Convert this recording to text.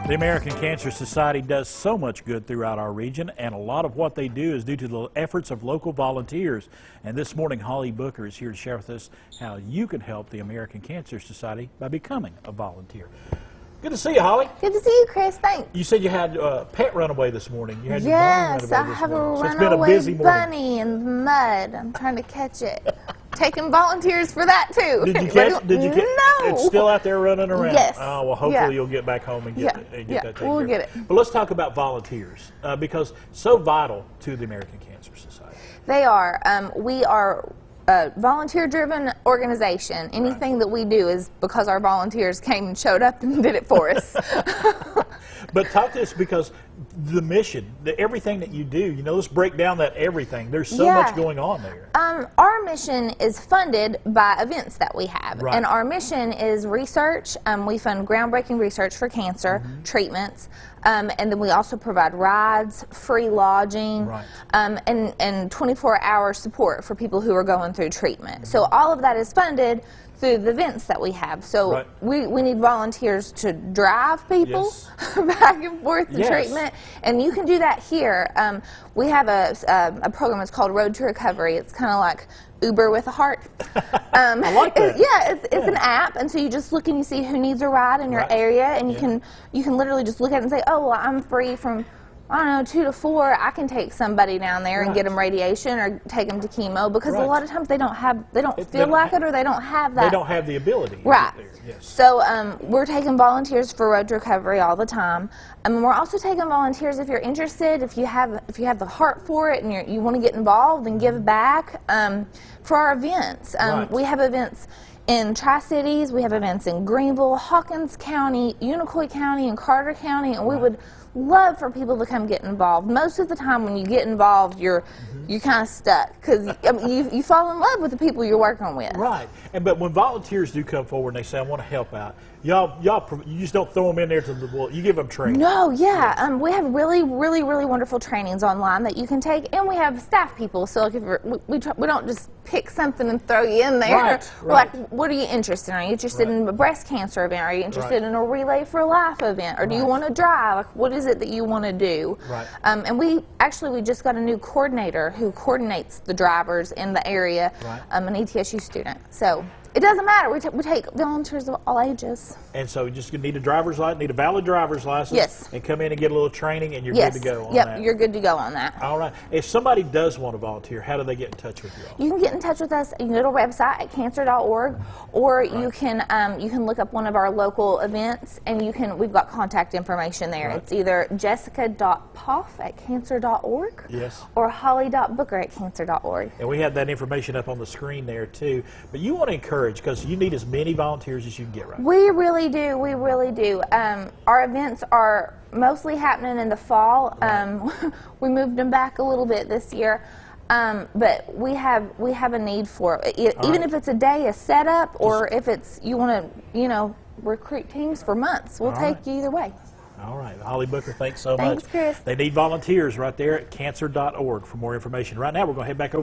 The American Cancer Society does so much good throughout our region, and a lot of what they do is due to the efforts of local volunteers. And this morning, Holly Booker is here to share with us how you can help the American Cancer Society by becoming a volunteer. Good to see you, Holly. Good to see you, Chris. Thanks. You said you had a pet runaway this morning. You had yes, your I have a so it's been a runaway busy morning. bunny in the mud. I'm trying to catch it. Taking volunteers for that too. Did you catch? Did you catch? No. It's still out there running around. Yes. Oh well, hopefully you'll get back home and get that taken care of. We'll get it. But let's talk about volunteers because so vital to the American Cancer Society. They are. We are a volunteer-driven organization. Anything that we do is because our volunteers came and showed up and did it for us. But talk to us because the mission, everything that you do, let's break down that everything. There's so much going on there. Our mission is funded by events that we have. Right. And our mission is research. We fund groundbreaking research for cancer treatments. And then we also provide rides, free lodging, and 24-hour support for people who are going through treatment. So all of that is funded through the events that we have. So we need volunteers to drive people back and forth to treatment, and you can do that here. We have a program. It's called Road to Recovery. It's kind of like Uber with a heart. I like that. It's an app, and so you just look and you see who needs a ride in your area, and you can literally just look at it and say, oh, well, I'm free from, I don't know, 2 to 4. I can take somebody down there and get them radiation or take them to chemo, because a lot of times they don't feel like it, or they don't have that. They don't have the ability. Right. There. Yes. So we're taking volunteers for Road to Recovery all the time. We're also taking volunteers if you're interested, if you have the heart for it and you want to get involved and give back for our events. We have events in Tri-Cities, we have events in Greenville, Hawkins County, Unicoi County, and Carter County, and we would love for people to come get involved. Most of the time when you get involved, you're kind of stuck because you fall in love with the people you're working with. Right. But when volunteers do come forward and they say, I want to help out, you just don't throw them in there to the wall. You give them training. No, we have really wonderful trainings online that you can take, and we have staff people. So like we don't just pick something and throw you in there. Right. Like, what are you interested in? Are you interested in a breast cancer event? Are you interested in a Relay for Life event? Or do you want to drive? Like, what is it that you want to do? Right. And we just got a new coordinator who coordinates the drivers in the area, an ETSU student. So it doesn't matter. We take volunteers of all ages. And so you just need a driver's license, need a valid driver's license. Yes. And come in and get a little training, and you're good to go on that. You're good to go on that. All right. If somebody does want to volunteer, how do they get in touch with you all? You can get in touch with us. You can go to our website at cancer.org, or you can look up one of our local events, and we've got contact information there. It's either jessica.poff@cancer.org or holly.booker@cancer.org. And we have that information up on the screen there too. But you want to encourage, because you need as many volunteers as you can get, right? We really do. We really do. Our events are mostly happening in the fall. We moved them back a little bit this year. But we have a need for it. Even if it's a day, a setup, or if it's you want to, recruit teams for months, we'll take you either way. All right. Holly Booker, thanks so much. Thanks, Chris. They need volunteers right there at cancer.org for more information. Right now, we're going to head back over